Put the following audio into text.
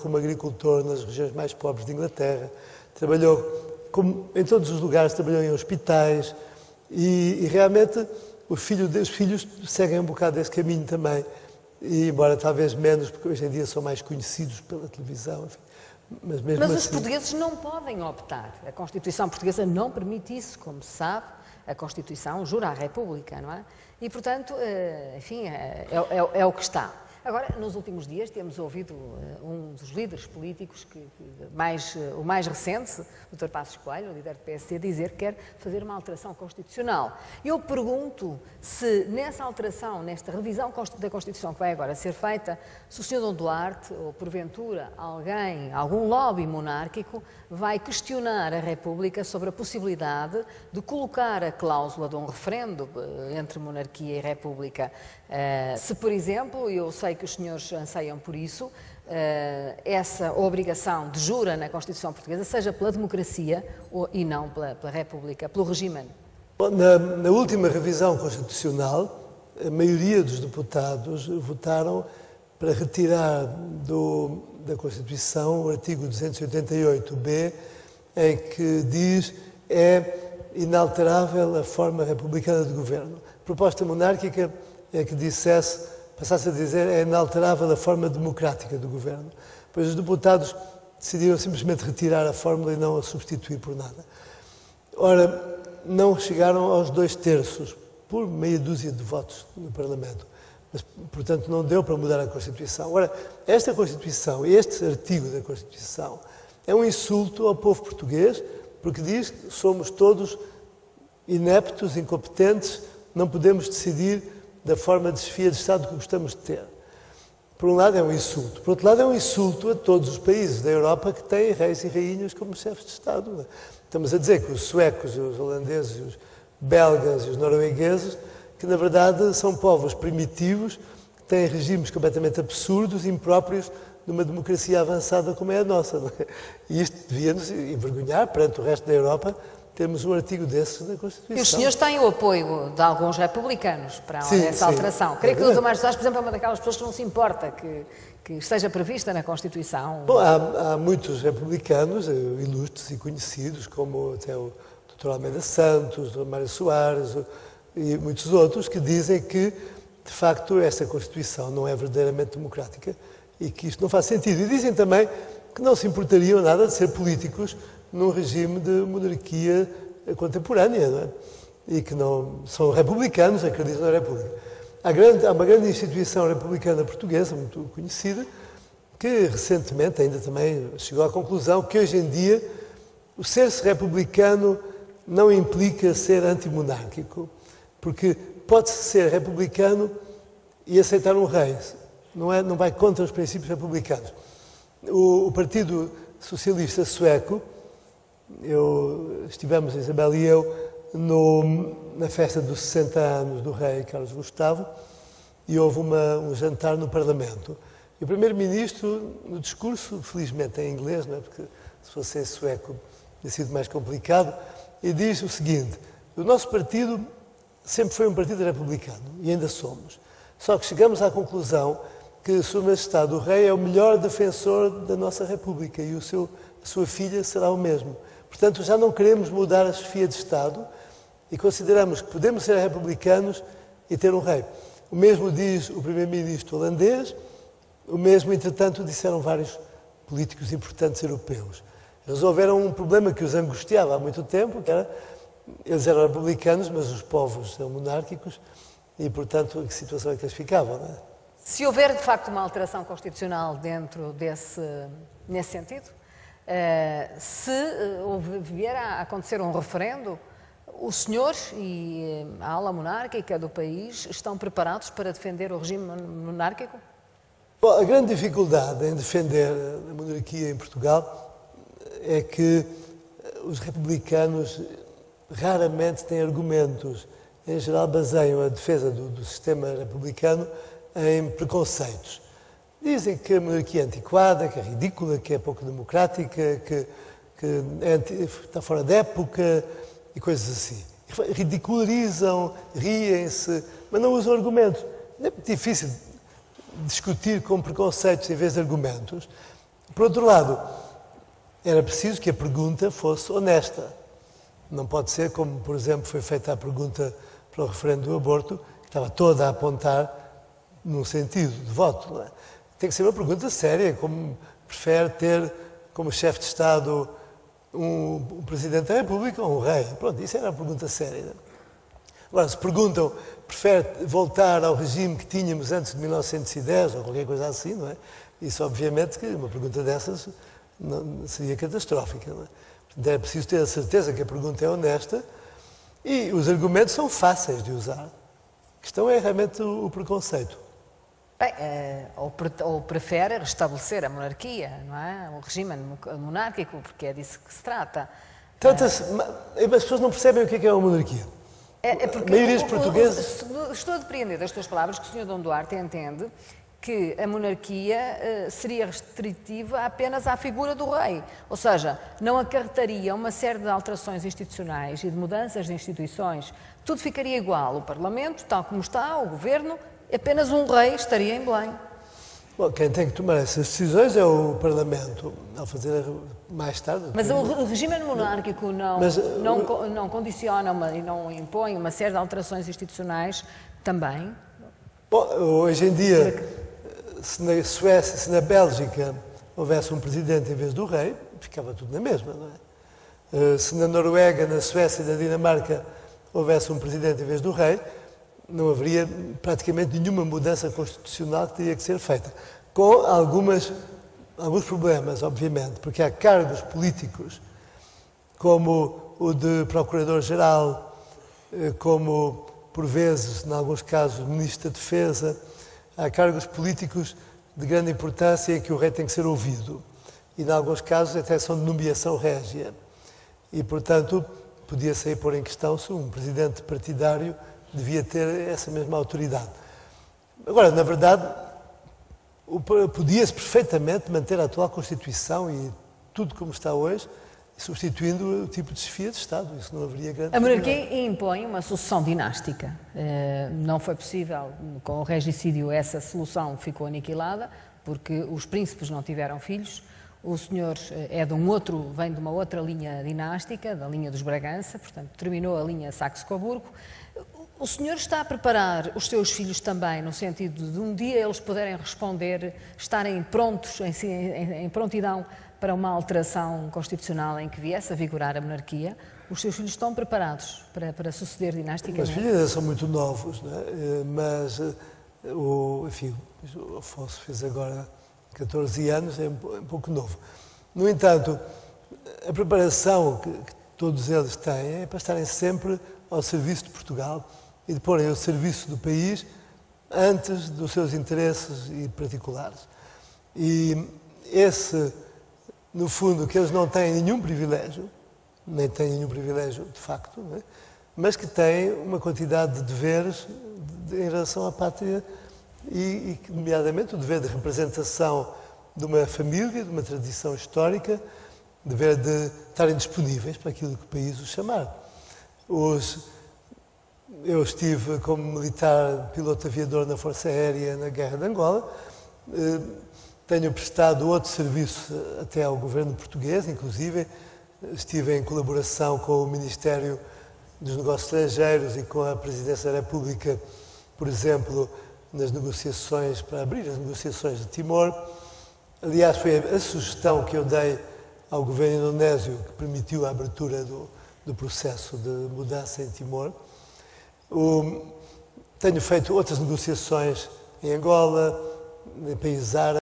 como agricultor nas regiões mais pobres de Inglaterra, trabalhou em todos os lugares, trabalhou em hospitais e realmente os filhos seguem um bocado esse caminho também, e embora talvez menos, porque hoje em dia são mais conhecidos pela televisão, enfim. Mas mesmo Mas assim, os portugueses não podem optar. A Constituição portuguesa não permite isso, como se sabe. A Constituição jura a República, não é? E, portanto, enfim, é o que está. Agora, nos últimos dias, temos ouvido um dos líderes políticos, o mais recente, o Dr. Passos Coelho, o líder do PSD, dizer que quer fazer uma alteração constitucional. Eu pergunto se nessa alteração, nesta revisão da Constituição que vai agora ser feita, se o Sr. Dom Duarte, ou porventura algum lobby monárquico, vai questionar a República sobre a possibilidade de colocar a cláusula de um referendo entre monarquia e República. Se, por exemplo, eu sei que os senhores anseiam por isso, essa obrigação de jura na Constituição Portuguesa seja pela democracia e não pela República, pelo regime. Bom, na última revisão constitucional, a maioria dos deputados votaram para retirar da Constituição o artigo 288b, em que diz é inalterável a forma republicana de governo. A proposta monárquica é que passasse a dizer é inalterável a forma democrática do governo. Pois os deputados decidiram simplesmente retirar a fórmula e não a substituir por nada. Ora, não chegaram aos 2/3, por meia dúzia de votos no Parlamento. Mas, portanto, não deu para mudar a Constituição. Ora, esta Constituição, este artigo da Constituição, é um insulto ao povo português, porque diz que somos todos ineptos, incompetentes, não podemos decidir da forma de chefia de Estado que gostamos de ter. Por um lado é um insulto. Por outro lado é um insulto a todos os países da Europa que têm reis e rainhas como chefes de Estado. Estamos a dizer que os suecos, os holandeses, os belgas e os noruegueses, que na verdade são povos primitivos, que têm regimes completamente absurdos e impróprios de uma democracia avançada como é a nossa. Não é? E isto devia-nos envergonhar perante o resto da Europa. Temos um artigo desses na Constituição. E os senhores têm o apoio de alguns republicanos para essa alteração. Creio que o Dr. Mário Soares, por exemplo, é uma daquelas pessoas que não se importa que esteja prevista na Constituição. Bom, há muitos republicanos ilustres e conhecidos, como até o Dr. Almeida Santos, o Dr. Mário Soares e muitos outros, que dizem que, de facto, esta Constituição não é verdadeiramente democrática e que isto não faz sentido. E dizem também que não se importariam nada de ser políticos num regime de monarquia contemporânea, não é? E que não são republicanos, acreditam na República. Há uma grande instituição republicana portuguesa, muito conhecida, que recentemente ainda também chegou à conclusão que hoje em dia o ser-se republicano não implica ser antimonárquico, porque pode-se ser republicano e aceitar um rei, não vai contra os princípios republicanos. O Partido Socialista Sueco, estivemos, Isabel e eu, na festa dos 60 anos do rei Carlos Gustavo, e houve um jantar no Parlamento. E o primeiro-ministro, no discurso, felizmente em inglês, não é? Porque se fosse em sueco teria sido mais complicado, e diz o seguinte: o nosso partido sempre foi um partido republicano, e ainda somos. Só que chegamos à conclusão que Sua Majestade o Rei é o melhor defensor da nossa República e a sua filha será o mesmo. Portanto, já não queremos mudar a chefia de Estado e consideramos que podemos ser republicanos e ter um rei. O mesmo diz o primeiro-ministro holandês, o mesmo, entretanto, disseram vários políticos importantes europeus. Resolveram um problema que os angustiava há muito tempo, que era, eles eram republicanos, mas os povos eram monárquicos e, portanto, em que situação é que eles ficavam, não é? Se houver, de facto, uma alteração constitucional dentro nesse sentido, se vier a acontecer um referendo, os senhores e a ala monárquica do país estão preparados para defender o regime monárquico? Bom, a grande dificuldade em defender a monarquia em Portugal é que os republicanos raramente têm argumentos. Em geral, baseiam a defesa do sistema republicano em preconceitos. Dizem que a monarquia é antiquada, que é ridícula, que é pouco democrática, que está fora de época e coisas assim. Ridicularizam, riem-se, mas não usam argumentos. É difícil discutir com preconceitos em vez de argumentos. Por outro lado, era preciso que a pergunta fosse honesta. Não pode ser como, por exemplo, foi feita a pergunta para o referendo do aborto, que estava toda a apontar num sentido de voto. Não é? Tem que ser uma pergunta séria, como prefere ter como chefe de Estado um Presidente da República ou um rei. Pronto, isso era uma pergunta séria. Não é? Agora, se perguntam, prefere voltar ao regime que tínhamos antes de 1910 ou qualquer coisa assim, não é? Isso, obviamente, que uma pergunta dessas não, seria catastrófica. Não é? Portanto, é preciso ter a certeza que a pergunta é honesta e os argumentos são fáceis de usar. A questão é realmente o preconceito. Bem, ou prefere restabelecer a monarquia, não é? O regime monárquico, porque é disso que se trata. As pessoas não percebem o que é uma monarquia. É porque a maioria dos portugueses... Estou a depreender das tuas palavras que o Sr. Dom Duarte entende que a monarquia seria restritiva apenas à figura do rei. Ou seja, não acarretaria uma série de alterações institucionais e de mudanças de instituições. Tudo ficaria igual. O Parlamento, tal como está, o Governo, apenas um rei estaria em Belém. Bom, quem tem que tomar essas decisões é o Parlamento, ao fazer mais tarde. Mas o regime monárquico não condiciona e não impõe uma série de alterações institucionais também? Bom, hoje em dia, se na Suécia, se na Bélgica houvesse um presidente em vez do rei, ficava tudo na mesma, não é? Se na Noruega, na Suécia e na Dinamarca houvesse um presidente em vez do rei, não haveria praticamente nenhuma mudança constitucional que teria que ser feita. Com alguns problemas, obviamente, porque há cargos políticos, como o de Procurador-Geral, como, por vezes, em alguns casos, Ministro da Defesa, há cargos políticos de grande importância em que o rei tem que ser ouvido. E, em alguns casos, até são de nomeação régia. E, portanto, podia-se aí pôr em questão se um presidente partidário devia ter essa mesma autoridade. Agora, na verdade, podia-se perfeitamente manter a atual Constituição e tudo como está hoje, substituindo o tipo de chefia de Estado. Isso não haveria grande A monarquia impõe uma sucessão dinástica. Não foi possível, com o regicídio, essa solução ficou aniquilada, porque os príncipes não tiveram filhos. O senhor vem de uma outra linha dinástica, da linha dos Bragança, portanto, terminou a linha Saxe-Coburgo. O senhor está a preparar os seus filhos também, no sentido de um dia eles poderem responder, estarem prontos, em prontidão para uma alteração constitucional em que viesse a vigorar a monarquia? Os seus filhos estão preparados para suceder dinasticamente? Os filhos ainda são muito novos, não é? Mas o Afonso fez agora 14 anos, é um pouco novo. No entanto, a preparação que todos eles têm é para estarem sempre ao serviço de Portugal e de porem ao serviço do país antes dos seus interesses e particulares. E no fundo, que eles não têm nenhum privilégio, nem têm nenhum privilégio de facto, não é? Mas que têm uma quantidade de deveres em relação à pátria e, nomeadamente, o dever de representação de uma família, de uma tradição histórica, o dever de estarem disponíveis para aquilo que o país os chamar. Eu estive como militar, piloto aviador na Força Aérea na Guerra de Angola. Tenho prestado outro serviço até ao governo português, inclusive estive em colaboração com o Ministério dos Negócios Estrangeiros e com a Presidência da República, por exemplo, nas negociações, para abrir as negociações de Timor. Aliás, foi a sugestão que eu dei ao governo indonésio que permitiu a abertura do processo de mudança em Timor. Tenho feito outras negociações em Angola, em países árabes.